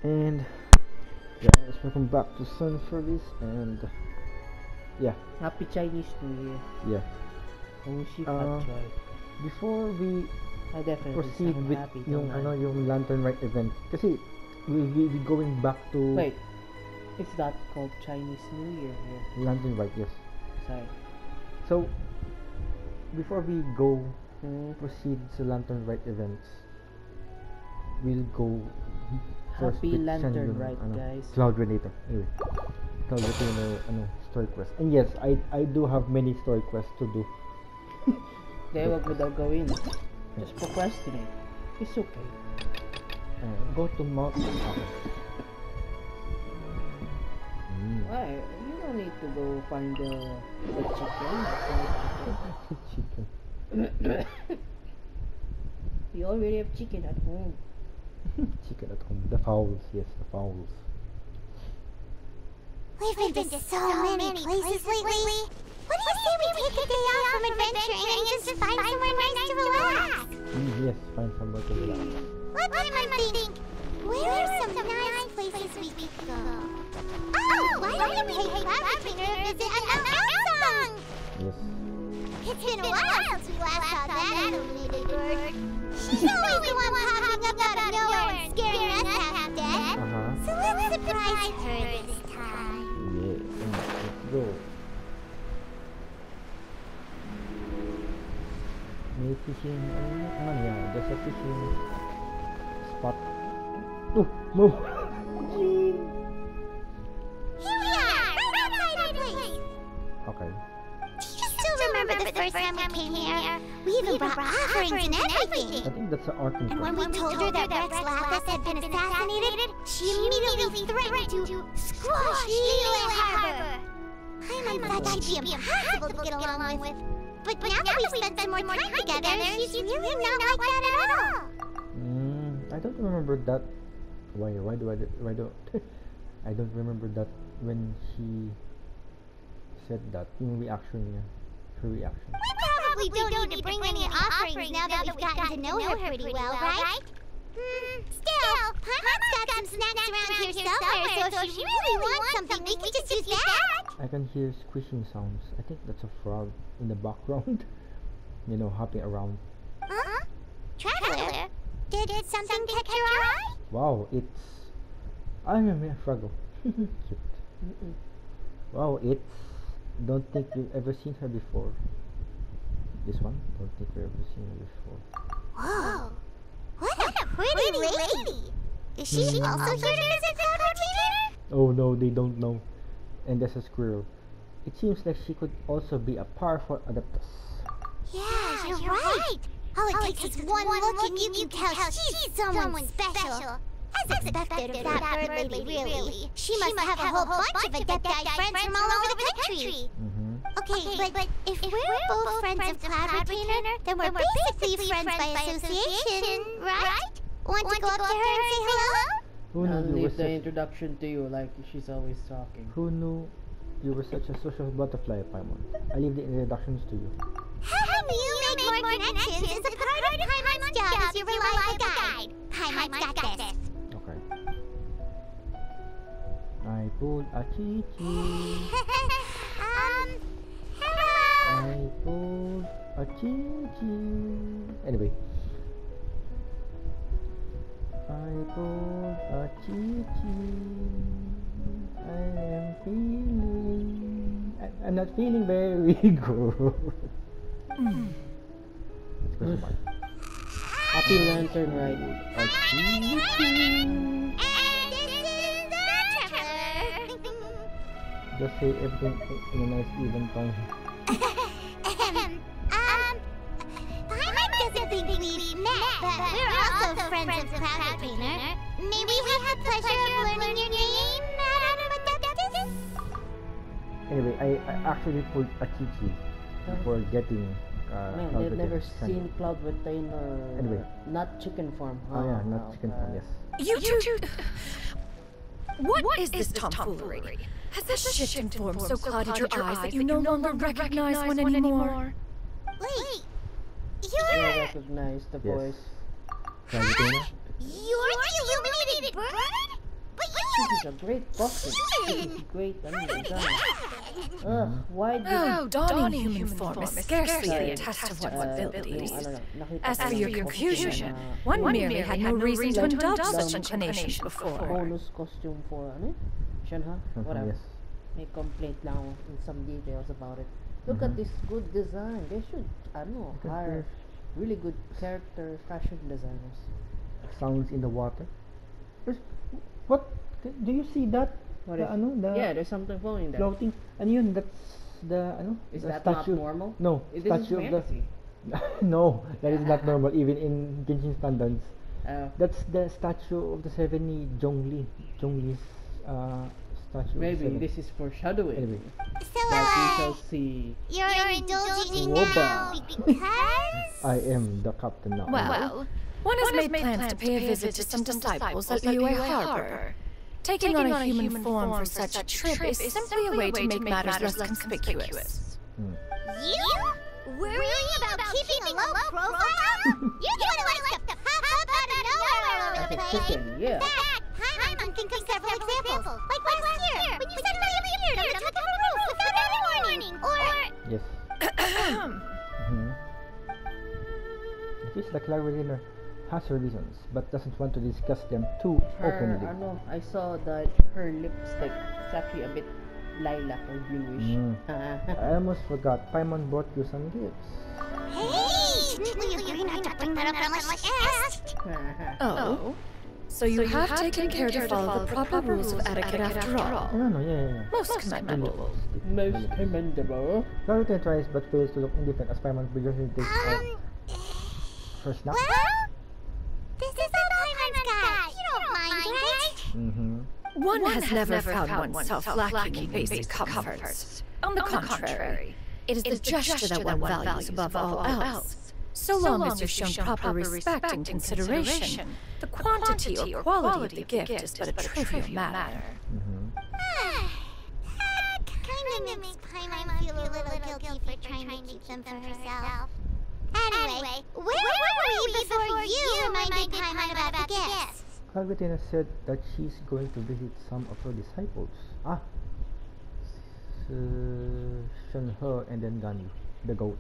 And guys, welcome back to Sun Service, and yeah, Happy Chinese New Year. yeah. Kung si Fat Joy. Before we I definitely proceed sound with happy, yung don't I? yung Lantern Rite event, kasi we going back to Wait, it's that called Chinese New Year here. Lantern Rite, yes. Sorry. So before we go proceed sa Lantern Rite events, we'll go first Happy with Lantern Xianyun, Rite, guys. Cloudretainer. Anyway, Cloudretainer story quest. And yes, I do have many story quests to do. Kaya wag mo daw gawin. Just procrastinate. It's okay. Go to Mount. Why? You don't need to go find the chicken. Chicken. You already have chicken at home. Chicken at home. The fowls, yes, the fowls. We've been to so many places lately. What do you say we take a day off from adventuring and just find somewhere nice to relax? Yes, find somewhere to relax. Let Paimon think. Where are some nice places we could go? Oh, why don't we pay Cloudretainer a visit at Mount? Yes. It's been a while since we last saw that illuminated bird. She's always the one popping up out of nowhere and scaring us half to death. So let's surprise her this time. Yeah, let's go. May fishing, yeah, there's a fishing spot. Oh, move! Here we are, right outside our place. Okay. Do you still remember the first time we came here? We even brought offerings and everything. I think that's an art And when we told her that Rex Lapis had been assassinated, she immediately threatened to squash Lily Harbor. Paimon thought she'd be impossible to get along with. But now that we've spent some more time together, she's really not like that at all. I don't remember that. Why do I don't remember that when she said that. Yung reaction niya. Her reaction. We probably don't need to bring any offerings now that we've gotten to know her pretty well, right? Still, Paimon's got some snacks around here somewhere, so if she really wants something, we can just use that. I can hear squishing sounds. I think that's a frog in the background. You know, hopping around. Huh? Traveler, did something catch your eye? Wow, it's... I remember a frog. Cute. Wow, it's... Don't think you've ever seen her before. This one? Don't think you've ever seen her before. Whoa! What a pretty lady! Is she also here to visit Cloudretainer? Oh no, they don't know. And there's a squirrel. It seems like she could also be a powerful adoptus. Yeah, you're right. All it takes is one look and you can tell she's someone special. As expected of that bird lady, really. She must have a whole bunch of adoptive friends from all over the country. Okay, but if we're both friends of Cloudretainer, then we're basically friends by association, right? Want to go up to her and say hello? Who I'll knew you were leave the such... introduction to you like she's always talking. Who knew you were such a social butterfly, Paimon? I leave the introductions to you. Helping you make more connections is a part of Paimon's job as your reliable guide. Paimon's got this. Okay. I pulled a chichi. Hello. I pulled a chichi. Anyway. I pulled a chichi. I am feeling... I'm not feeling very good. Question mark. Happy Lantern Rite. A chichi. And this is the Traveler. Just say everything in a nice even tone. Paimon doesn't think we've met, but we're also friends of Cloudretainer. May we have the pleasure of learning your name, Madam Adoptus? Anyway, I actually pulled a chichi before getting Man, they've never seen Cloudretainer. Anyway. Not chicken farm, huh? Oh yeah, not chicken farm, yes. You two... What is this tomfoolery? Has this shift in form so clouded your eyes that you no longer recognize one anymore? Wait, I recognize the voice. Cloudretainer? You're the illuminated bird? This is a great costume. This is great design. Why did donning human form is scarcely a test of one's abilities. As for your confusion, one merely had no reason to indulge such inclination before. Bonus costume for Shanha? Whatever. Yes. May complaint now in some details about it. Look at this good design. They should, hire really good character fashion designers. Sounds in the water. What? Do you see that? What the, is? Yeah, there's something floating there. Floating. And yun, that's the Is the that statue. not normal? No, This statue is of fantasy. the. No, that is not normal. Even in Genshin standards, that's the statue of the 70 Zhongli's statue. Maybe this is foreshadowing. Anyway. So, But we shall see. you're indulging Woba. now because... I am the captain now. Well, one has made plans to pay a visit to some disciples at Liyue Harbor. Taking on a human form for such a trip is simply a way to make matters less conspicuous. You? Worrying about keeping a low profile? You're the one who likes to pop up out of nowhere all over the Like a place. chicken, yeah. In fact, Paimon can think of several examples. Like last year, when you suddenly appeared on the top of the roof without any warning. Or... Yes. It is the cloudretainer has her reasons, but doesn't want to discuss them too openly. I saw that her lipstick is actually a bit lilac or bluish. I almost forgot. Paimon brought you some gifts. Hey! Didn't we agree not to bring that up unless asked? Oh? So you have taken care to follow the proper rules of etiquette after all. No, yeah. Most commendable. Most commendable. Cloudretainer tries but fails to look indifferent as Paimon vigorously takes out her snap. Well, this is all Paimon's got. You don't mind, right? One has never found oneself lacking in basic comforts. On the contrary, it is the gesture that one values above all else. So long as you've shown proper respect and consideration, the quantity or quality of the gift is but a trivial matter. That kind of makes Paimon feel a little guilty for trying to keep them for herself. Anyway, where were we before you reminded Paimon about the gifts? Cloudretainer said that she's going to visit some of her disciples. Shenhe and then Ganyu, the goat.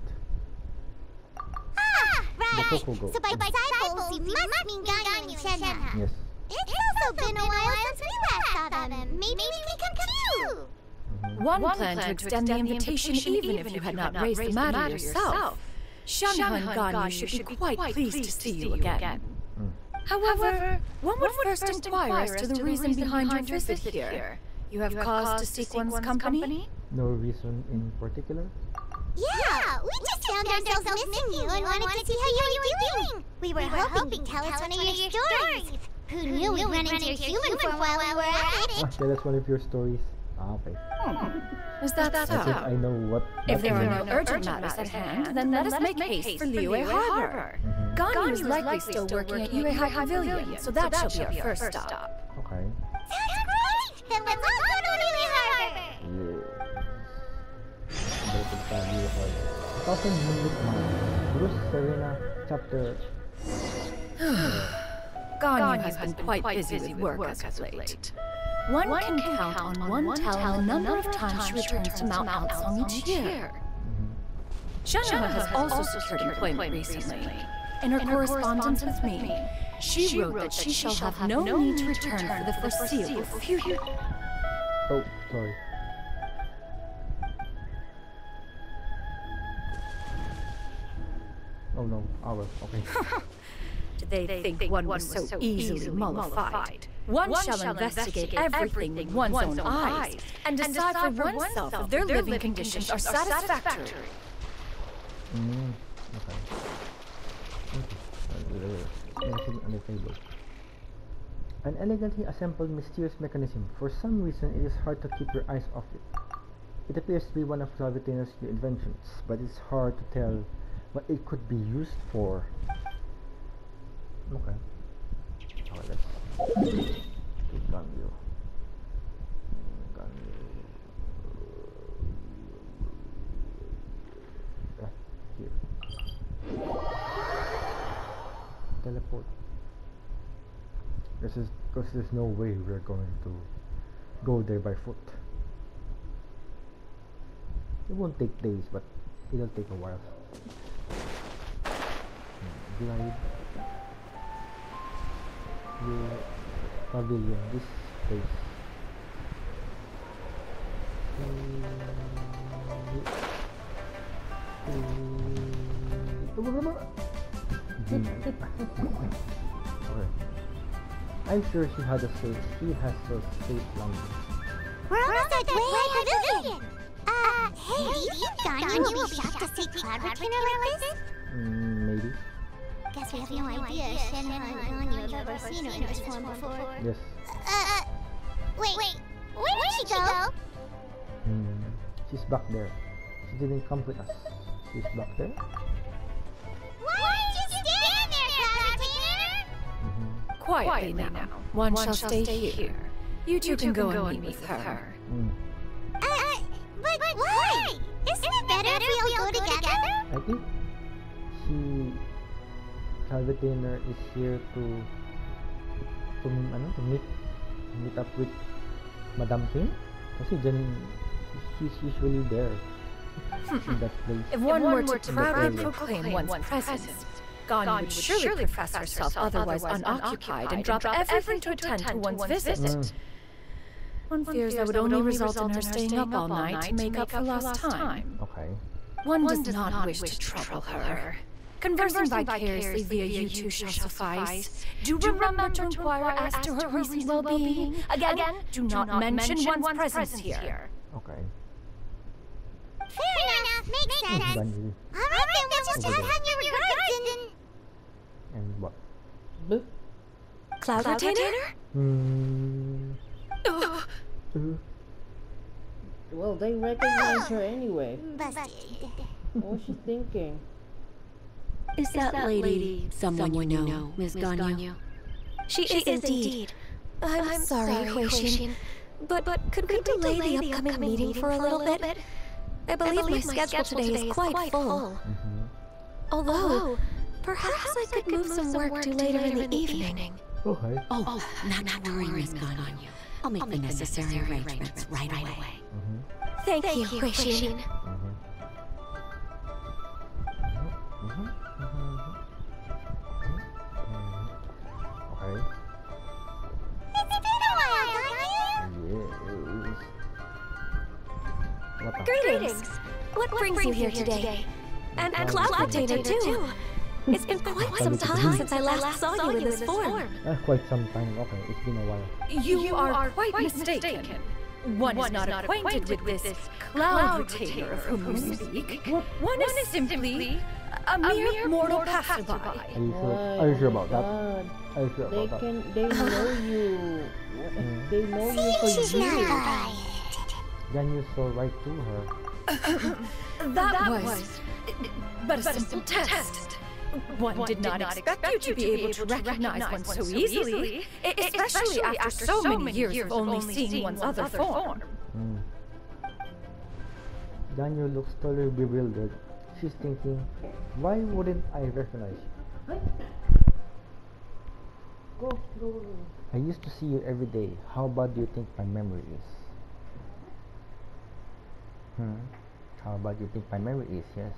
Right. The Coco goat. So by disciples, you must mean Ganyu and Shenhe. Yes. It's also been a while since we last saw them. Maybe we can come too. One planned to extend the invitation even if you had not raised the matter yourself. Shenhe and Ganyu should be quite pleased to see you again. However, one would first inquire as to the reason behind your visit here. You have cause to seek one's company? No reason in particular? Yeah, we just found ourselves missing you and wanted to see how you were doing. We were hoping you'd tell us one of your stories. Who knew we'd run into your human form while we were at it? Yeah, that's one of your stories. Okay. Is that I think I so? know what. If there are no urgent matters at hand, then let us make haste for Liyue Harbor. Ganyu is likely still working at Liyue Pavilion, so that shall be our first stop. Okay. Sounds great! Then let's all go to Liyue Harbor! Yes. 1,000 Moonlit Mile. Bruce Serena, chapter. Ganyu has been quite busy with work as of late. One can count on one tell the number of times she returns to Mount Altsong each year. Shenhe has also secured employment recently. In her correspondence with me, she wrote that she shall have no need to return for the foreseeable future. Oh, sorry. Oh no, hour. Okay. Did they think one was so easily mollified? One shall investigate everything with one's own eyes and decide for oneself if their living conditions are satisfactory. Okay. Anything on the table. An elegantly assembled mysterious mechanism. For some reason, it is hard to keep your eyes off it. It appears to be one of Cloudretainer's new inventions, but it's hard to tell what it could be used for. Okay. Let's get Ganyu. Here. Teleport. There's Because there's no way we're going to go there by foot. It won't take days, but it'll take a while. Glide. The pavilion, this place. Okay. I'm sure she has a safe language. We're almost at Way Pavilion! Hey, do you think Xianyun will be shocked to see cloudretainer like this? Maybe. Guess we have no idea if Xianyun and Xianyun have ever seen her in this form before. Yes. Wait, where did she go? She's back there. She didn't come with us. She's back there. Why aren't you standing there, cloudretainer? Quietly now. One shall stay here. You two can go and meet with her. But why? Isn't it better if we all go together? I think cloudretainer is here to meet up with Madame King. Kasi she's usually there in that place. If one were to proudly proclaim one's presence, Ganya would surely profess herself otherwise unoccupied and drop everything to attend to one's visit. One fears that would only result in her staying up all night to make up for lost time. Okay. One does not wish to trouble her. Conversing vicariously via you two shall suffice. Do remember to inquire as to her recent well-being. Again, do not mention one's presence here. Okay. Fair enough, makes sense. Alright then, we'll just pass on your regards And what? Cloudretainer? Well, they recognize her anyway. Busted. What's she thinking? Is that lady someone you know, Miss Ganya? She is indeed. I'm sorry, Xianyun. But could we delay the upcoming meeting for a little bit? I believe my schedule today is quite full. Although, perhaps I could move some work to later in the evening. Okay. Oh, not to worry, Miss Ganya. I'll make the necessary arrangements right away. Thank you, Xianyun. Okay. It's been a while, Ganya. Yes. What the? Greetings. What brings you here today? And Cloudretainer too. It's been quite some time since I last saw you in this form. Quite some time. Okay, it's been a while. You are quite mistaken. One is not acquainted with this Cloudretainer of whom you speak. One is simply a mere mortal passerby. Are you sure about that? Are you sure about that? They know you. They know you for She's not years. right. Then you so right to her. That was but a simple test. One did not expect you to be able to recognize one so easily, especially after so many years of only seeing one's other form. Daniel looks totally bewildered. She's thinking, why wouldn't I recognize you? Go. I used to see you every day. How bad do you think my memory is? How bad do you think my memory is? Yes.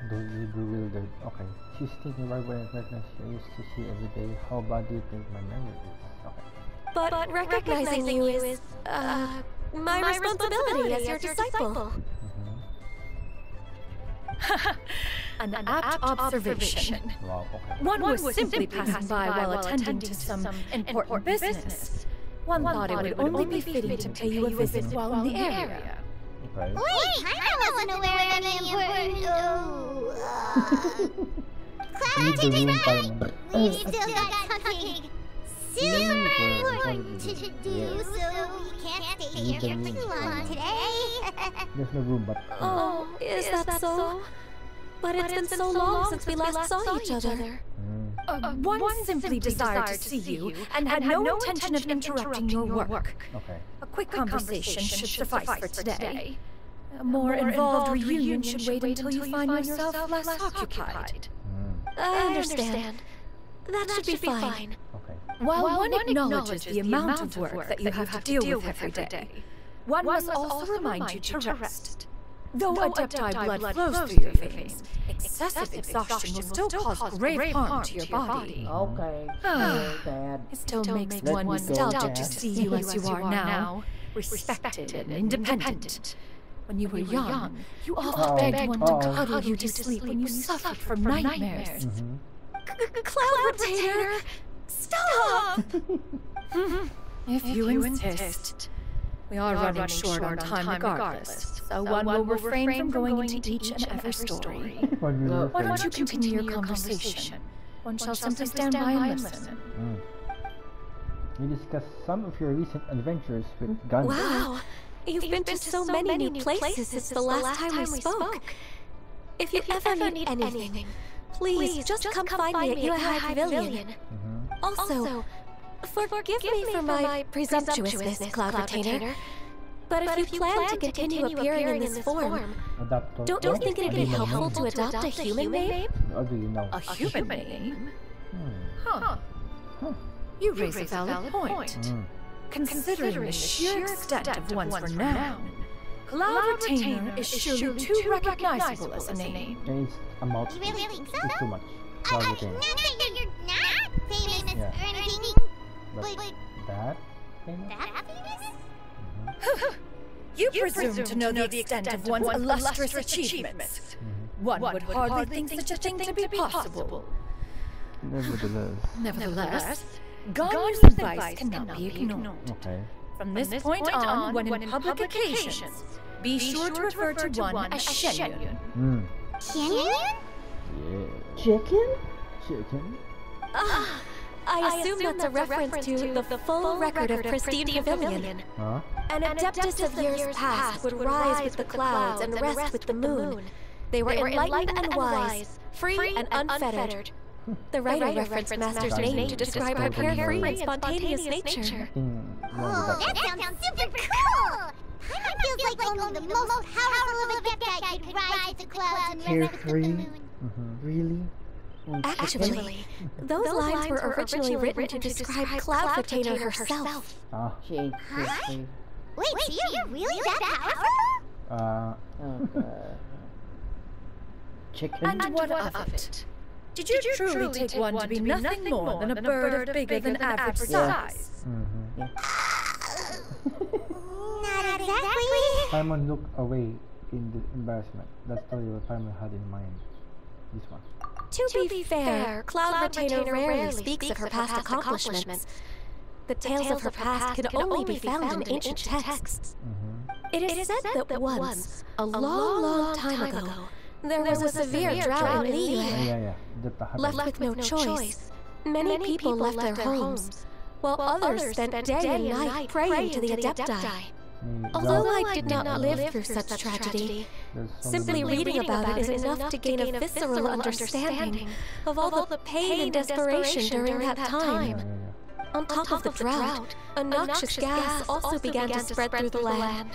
Do you bewildered? Okay. She's thinking, why wouldn't I recognize you? I used to see you every day. How bad do you think my memory is? Okay. But recognizing you is, my responsibility as your disciple. An apt observation. Wow, okay. One was simply passing by while attending to some important business. One thought it would only be fitting to pay you a visit while in the area. Okay. Wait, I wasn't aware of any important... Cloudretainer, right? We've still got something super important to do, so we can't stay here for too long today. There's no room, but... Oh, is that so? But it's been so long since we last saw each other. One simply desired to see you and had no intention of interrupting your work. Okay. A quick conversation should suffice for today. A more involved reunion should wait until you find yourself less occupied. I understand. That should be fine. Okay. While one acknowledges the amount of work that you have to deal with every day, one must also remind you to rest. Though adoptive blood flows through your veins, excessive exhaustion will still cause grave harm to your body. Okay. Dad. It still makes Let one me go, nostalgic to Dad. see you as you are now, respected and independent. When you were young, you often begged one to cuddle you to sleep when you suffered from nightmares. Cloudretainer, stop! If you insist. We are running short on time regardless, so one will refrain from going into each and every story. Why don't you continue your conversation? One shall simply stand by and listen. You discuss some of your recent adventures with Genshin. Wow! You've been to so many new places since the last time we spoke. If you ever need anything, please just come find me at Xianyun Pavilion. Also, forgive me for my presumptuousness, cloudretainer. But if you plan to continue appearing in this form, don't you think it'd be helpful to adopt a human name? How do you know? A human name? Huh. You raise a valid point. Considering the sheer extent of one's renown, Cloudretainer is surely too recognizable as a name. And it's amount. You really think so? It's too much. Not Cloudretainer. that you're not famous Yeah. or anything, But that famous? that famous? You presume to know the extent of one's illustrious achievements. One would hardly think such a thing to be possible. Nevertheless, Xianyun's advice cannot be ignored. Okay. From this point on, when in public occasions, be sure to refer to one as Xianyun. Xianyun? Yeah. Chicken? Chicken? I assume that's a reference to the full record of Pristine Pavilion. Huh? An adeptus of years past would rise with the clouds and rest with the moon. They were enlightened and wise, free and unfettered. The writer referenced Master's name to describe her carefree and spontaneous nature. Oh, that sounds super cool! Paimon feels like only the most powerful of adepti could rise with the clouds and rest with the moon. Really? Actually, those lines were originally written to describe Cloudretainer herself. Ah. She ain't crispy. Wait, so you're really that powerful? Chicken? And what of it? Did you truly take one to be nothing more than a bird bigger than average size? Not exactly. Paimon looked away in the embarrassment. That's totally what Paimon had in mind. This one. To be fair, Cloudretainer rarely speaks of her past accomplishments. The tales of her past can only be found in ancient texts. It is said that once, a long time ago, there was a severe drought in Liyue. Yeah. Left with no choice, many people left their homes, while others spent day and night praying to the adepti. Although I did not live through such tragedy, simply reading about it is enough to gain a visceral understanding of all the pain and desperation during that time. On top of the drought, a noxious gas also began to spread through the land.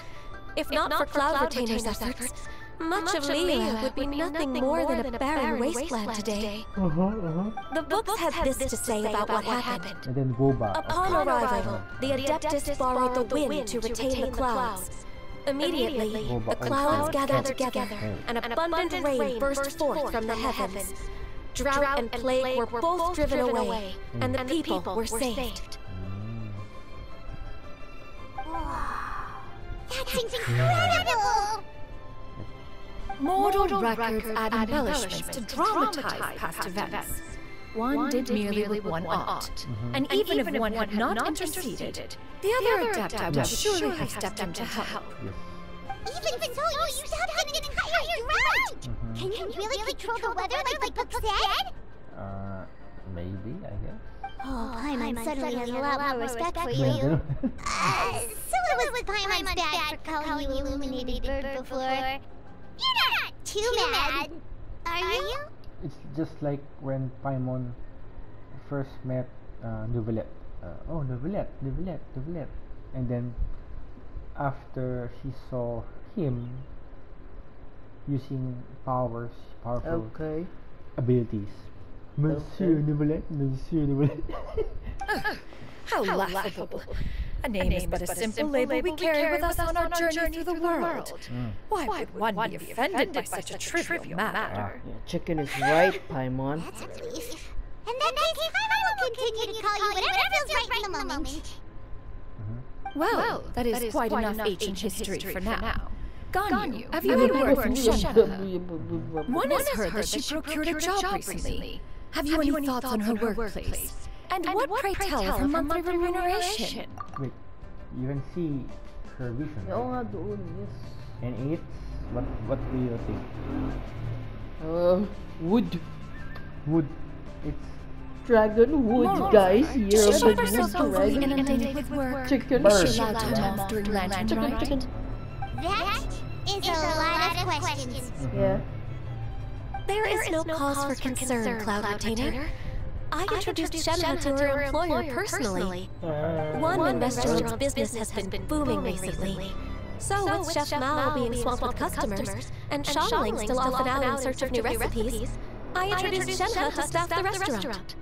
If not for Cloudretainer's efforts, much of Liyue would be nothing more than a barren wasteland today. The books had this to say about what happened. And then go back. Upon arrival, the Adeptus borrowed the wind to retain the clouds. Immediately, the clouds gathered together, and abundant rain burst forth from the heavens. Drought and plague were both driven away, and the people were saved. That's incredible! Mortal records add embellishments to dramatize past events. One did merely what one ought, and even if one had not interceded, the other adepti would surely have stepped in to help. Even so, you stopped an entire drought! Can you really control the weather like the book said? Maybe, I guess. Oh, Paimon suddenly has a lot more respect for you. So it was Paimon's bad for calling you Illuminated Bird before. You're not too mad, are you? It's just like when Paimon first met Novelette. Novelette. And then after she saw him using powerful abilities, Monsieur Nivolet, Monsieur Nivolet. How laughable. A name is but a simple label we carry with us on our journey through the world. Why would one be offended by such a trivial matter? Yeah, chicken is right, Paimon. That's a relief. In that case, I will continue to call you whatever feels right in the moment. Well, that is quite enough ancient history for now. Ganyu, have you any word from Shanaha? One has heard that she procured a job recently. Have you any thoughts on her workplace? And what, pray tell, of her monthly remuneration? Wait, you can see her vision. Oo Right? nga doon, yes. And it's what do you think? Wood. Wood. It's Dragon wood, guys. Year She of should the herself wood overly dragon. inundated with work. Chicken. Is she allowed time off during Lantern Rite? That is a lot of questions. Yeah. There is no cause for concern, cloudretainer. I introduced Shanaha to her employer personally. One in restaurant business has been booming recently. So, with Chef Mao being swamped with customers, and Shanling still off and out in search of new recipes, I introduced Shanaha to staff the restaurant.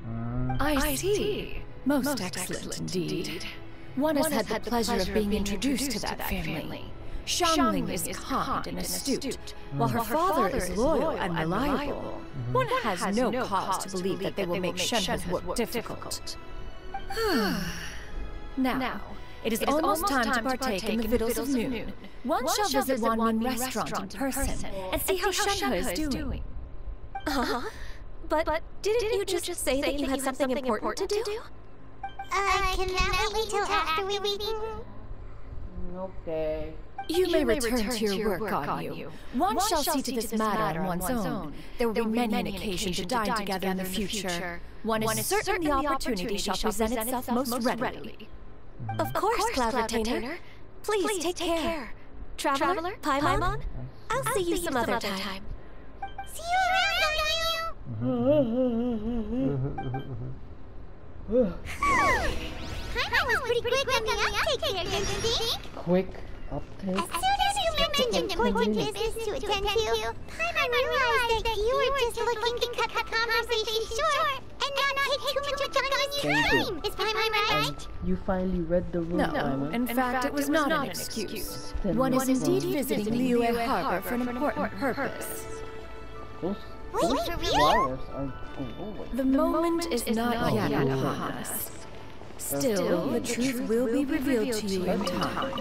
I see. Most excellent indeed. One has had the pleasure of being introduced to that family. Xianyun is kind and astute, while her father is loyal and reliable. One has no cause to believe that they will make Shenhe's work difficult. Now, it is almost time to partake in the victuals of noon. One shall visit Wanmin restaurant in person and see how Shenhe is doing. But didn't you just say that you had something important to do? Can that wait till after we meet? Okay. You may return to your work, Ganyu. One shall see to this matter on one's own. There will be many occasions to dine together in the future. One is certain the opportunity shall present itself most readily. Of course, Cloudretainer. Please take care. Traveler, Paimon, I'll see you some other time. See you around, Paimon was pretty quick on the uptake there, don't you think? Quick uptake. As soon as you mentioned important business to attend to, Paimon realized that you were just looking to cut the conversation short and not take too much of Ganyu's time. Is Paimon right? You finally read the room, No, Paimon. in fact, it was not an excuse. One is indeed visiting Liyue Harbor for an important purpose. Those Wait, for real? flowers are glowing. The moment is not yet upon us. Still, the truth will be revealed to you in time.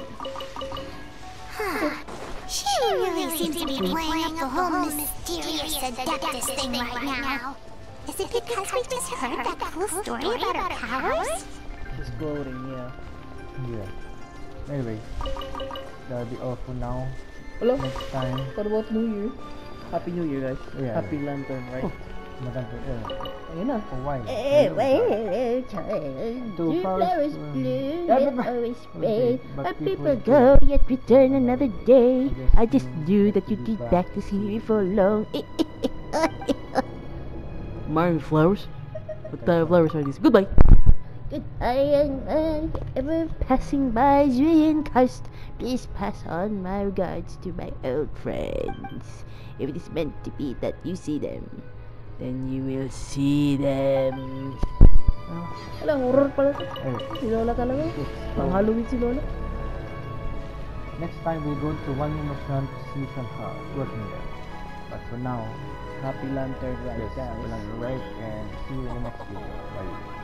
She really seems to be playing up the whole mysterious adoptive thing right now. Is it because we just heard that cool story about her powers? She's gloating, yeah. Yeah. Anyway, that'll be all for now. Hello? Next time. What about New Year? Happy New Year, guys. Yeah, Happy Lantern, right? Oh, maganda. Ayun na. Oh, why? Two flowers bloom, Yeah, yet but- always Okay, fade. but But people people go, yet return another day. I I guess just we knew that should you'd be get back. back to see me for long. Marine flowers? What type of flowers are these? Goodbye! Goodbye, and ever passing by Xianyun Coast, please pass on my regards to my old friends. If it is meant to be that you see them, then you will see them. Wala, horror pala. Hey, Si Lola talaga. it's Pang Halloween si Lola. next time we'll go to one restaurant to see Shanha working there. But for now, Happy Lantern Rite, yes, guys. we'll have a break and see you in the next video. Bye.